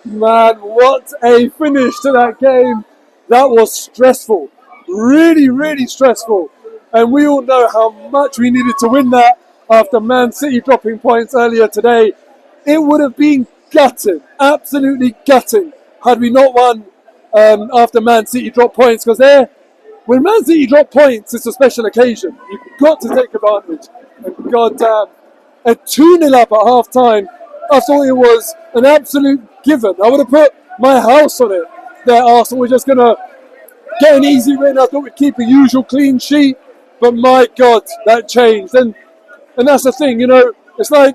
Man, what a finish to that game. That was stressful. Really, really stressful. And we all know how much we needed to win that after Man City dropping points earlier today. It would have been gutting, absolutely gutting, had we not won after Man City dropped points. Because when Man City drop points, it's a special occasion. You've got to take advantage. And goddamn, a 2-0 up at half time, I thought it was an absolute given. I would have put my house on it that Arsenal were just going to get an easy win. I thought we'd keep a usual clean sheet. But my God, that changed. And that's the thing, it's like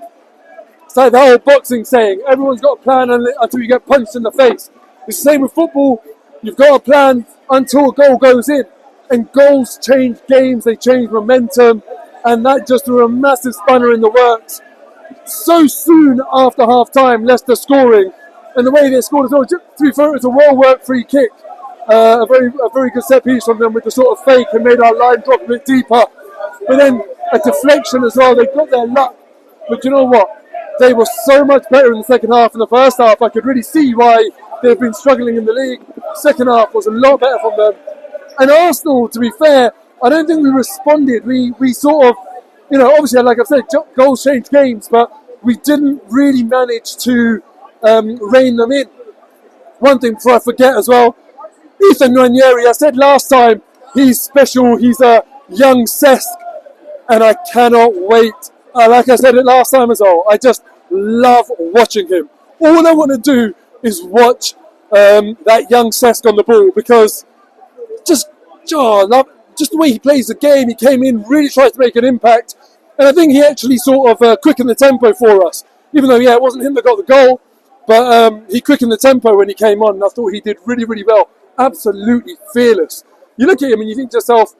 the whole boxing saying, everyone's got a plan until you get punched in the face. It's the same with football. You've got a plan until a goal goes in. And goals change games, they change momentum. And that just threw a massive spanner in the works. So soon after half-time, Leicester scoring. And the way they scored as well, to be fair, it was a well-worked free kick. A very good set piece from them with the sort of fake and made our line drop a bit deeper. But then a deflection as well. They got their luck. But you know what? They were so much better in the second half than the first half. I could really see why they've been struggling in the league. Second half was a lot better from them. And Arsenal, to be fair, I don't think we responded. We sort of, obviously, like I've said, goals change games, but we didn't really manage to rein them in. One thing before I forget as well, Nwaneri, I said last time, he's special, he's a young Cesc, and I cannot wait. Like I said it last time as well, I just love watching him. All I want to do is watch that young Cesc on the ball, because just the way he plays the game, he came in, really tried to make an impact, and I think he actually sort of quickened the tempo for us. Even though, it wasn't him that got the goal, but he quickened the tempo when he came on, and I thought he did really, really well. Absolutely fearless. You look at him and you think to yourself,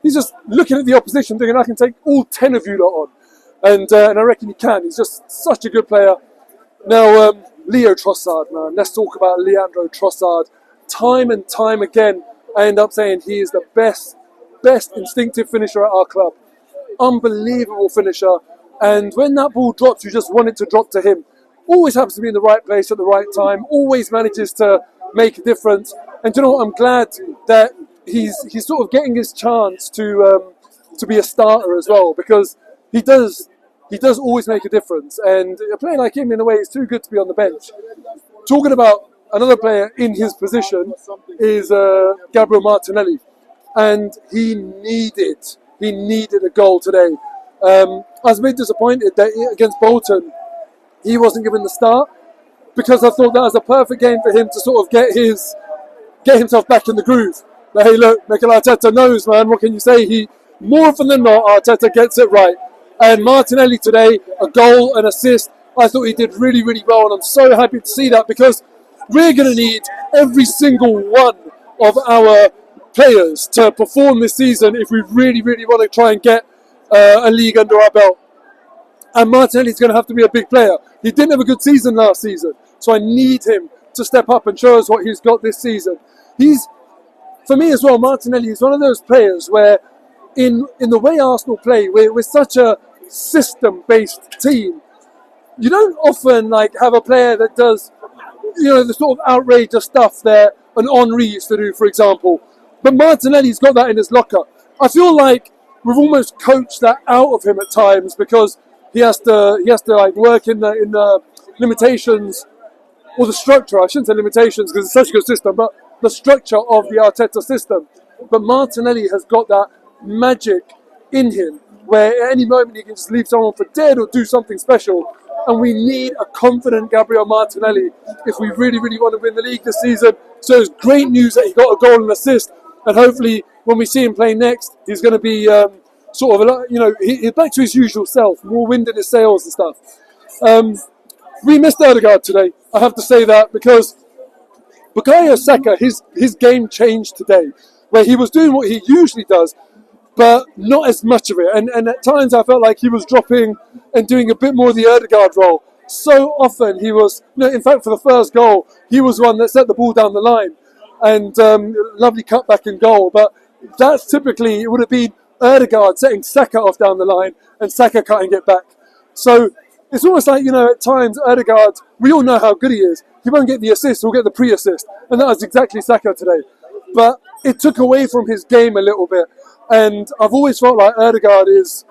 he's just looking at the opposition thinking, I can take all 10 of you lot on. And I reckon he can. He's just such a good player. Now, Leo Trossard, man. Let's talk about Leandro Trossard. Time and time again, I end up saying he is the best instinctive finisher at our club. Unbelievable finisher. And when that ball drops, you just want it to drop to him. Always happens to be in the right place at the right time. Always manages to make a difference. And you know what? I'm glad that he's sort of getting his chance to be a starter as well, because he does always make a difference. And a player like him, in a way, is too good to be on the bench. Talking about another player in his position is Gabriel Martinelli, and he needed a goal today. I was a bit disappointed that against Bolton he wasn't given the start, because I thought that was a perfect game for him to sort of get himself back in the groove. But hey, look, Mikel Arteta knows, man. What can you say? More often than not, Arteta gets it right. And Martinelli today, a goal, an assist. I thought he did really, really well, and I'm so happy to see that, because we're going to need every single one of our players to perform this season if we really, really want to try and get a league under our belt. And Martinelli's going to have to be a big player. He didn't have a good season last season, so I need him to step up and show us what he's got this season. For me as well, Martinelli is one of those players where, in the way Arsenal play, we're such a system-based team. You don't often have a player that does, the sort of outrageous stuff that an Henry used to do, for example. But Martinelli's got that in his locker. I feel like we've almost coached that out of him at times, because he has to work in the limitations, or the structure. I shouldn't say limitations because it's such a good system, but the structure of the Arteta system. But Martinelli has got that magic in him, where at any moment he can just leave someone for dead or do something special. And we need a confident Gabriel Martinelli if we really, really want to win the league this season. So it's great news that he got a goal and assist, and hopefully when we see him play next, he's going to be he's back to his usual self, more wind in his sails and stuff. We missed Odegaard today, I have to say that, because Bukayo Saka, his game changed today, where he was doing what he usually does, but not as much of it. And at times I felt like he was dropping and doing a bit more of the Odegaard role. So often he was, in fact for the first goal, he was one that set the ball down the line. And lovely cutback and goal. But that's typically, it would have been Odegaard setting Saka off down the line and Saka cutting it back. So it's almost like, at times, Odegaard, we all know how good he is. He won't get the assist, he'll get the pre-assist. And that was exactly Saka today. But it took away from his game a little bit. And I've always felt like Odegaard is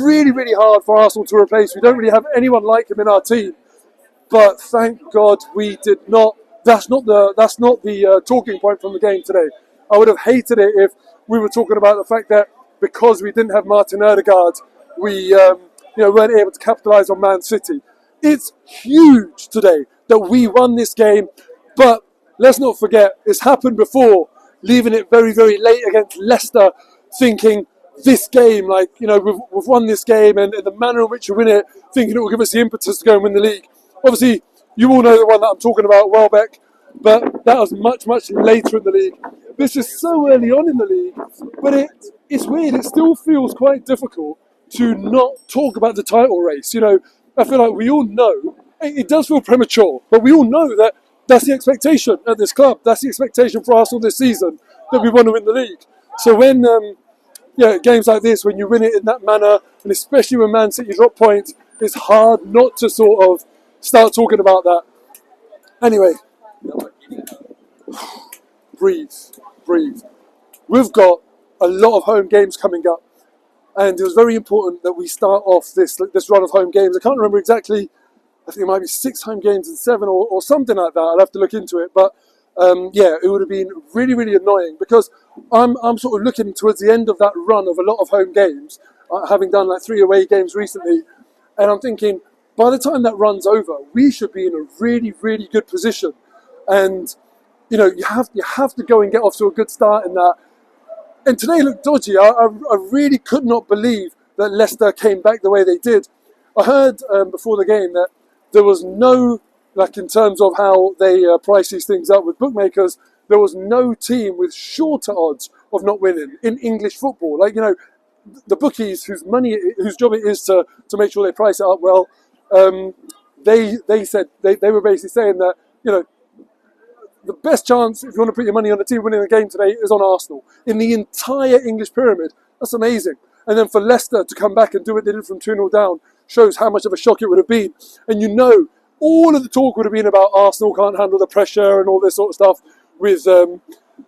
really, really hard for Arsenal to replace. We don't really have anyone like him in our team. But thank God we did not. That's not the talking point from the game today. I would have hated it if we were talking about the fact that because we didn't have Martin Odegaard, we weren't able to capitalise on Man City. It's huge today that we won this game, but let's not forget it's happened before. Leaving it very, very late against Leicester, thinking this game, we've won this game, and the manner in which we win it, thinking it will give us the impetus to go and win the league. Obviously, you all know the one that I'm talking about, Welbeck, but that was much, much later in the league. This is so early on in the league, but it's weird. It still feels quite difficult to not talk about the title race. I feel like we all know, it does feel premature, but we all know that that's the expectation at this club. That's the expectation for Arsenal this season, that we want to win the league. So when games like this, when you win it in that manner, and especially when Man City drop points, it's hard not to sort of start talking about that. Anyway, breathe. We've got a lot of home games coming up, and it was very important that we start off this run of home games. I can't remember exactly. I think it might be 6 home games and 7 or something like that. I'll have to look into it. But it would have been really, really annoying because I'm sort of looking towards the end of that run of a lot of home games, having done like 3 away games recently, and I'm thinking, by the time that run's over, we should be in a really, really good position. And, you have to go and get off to a good start in that. And today looked dodgy. I really could not believe that Leicester came back the way they did. I heard before the game that there was no, in terms of how they price these things up with bookmakers, there was no team with shorter odds of not winning in English football. The bookies whose job it is to make sure they price it up well, they said they were basically saying that the best chance if you want to put your money on a team winning the game today is on Arsenal in the entire English pyramid. That's amazing. And then for Leicester to come back and do what they did from 2-0 down shows how much of a shock it would have been. And all of the talk would have been about Arsenal can't handle the pressure and all this sort of stuff with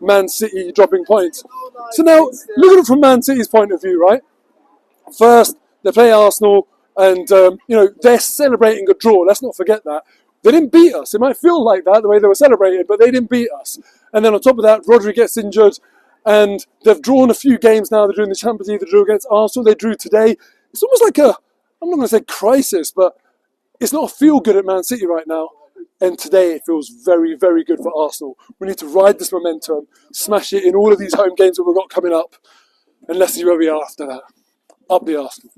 Man City dropping points. So now look at it from Man City's point of view, right? First, they play Arsenal, and they're celebrating a draw. Let's not forget that. They didn't beat us. It might feel like that, the way they were celebrating, but they didn't beat us. And then on top of that, Rodri gets injured, and they've drawn a few games now. They're doing the Champions League. They drew against Arsenal. They drew today. It's almost like I'm not going to say crisis, but it's not a feel good at Man City right now. And today it feels very, very good for Arsenal. We need to ride this momentum, smash it in all of these home games that we've got coming up, and let's see where we are after that. Up the Arsenal.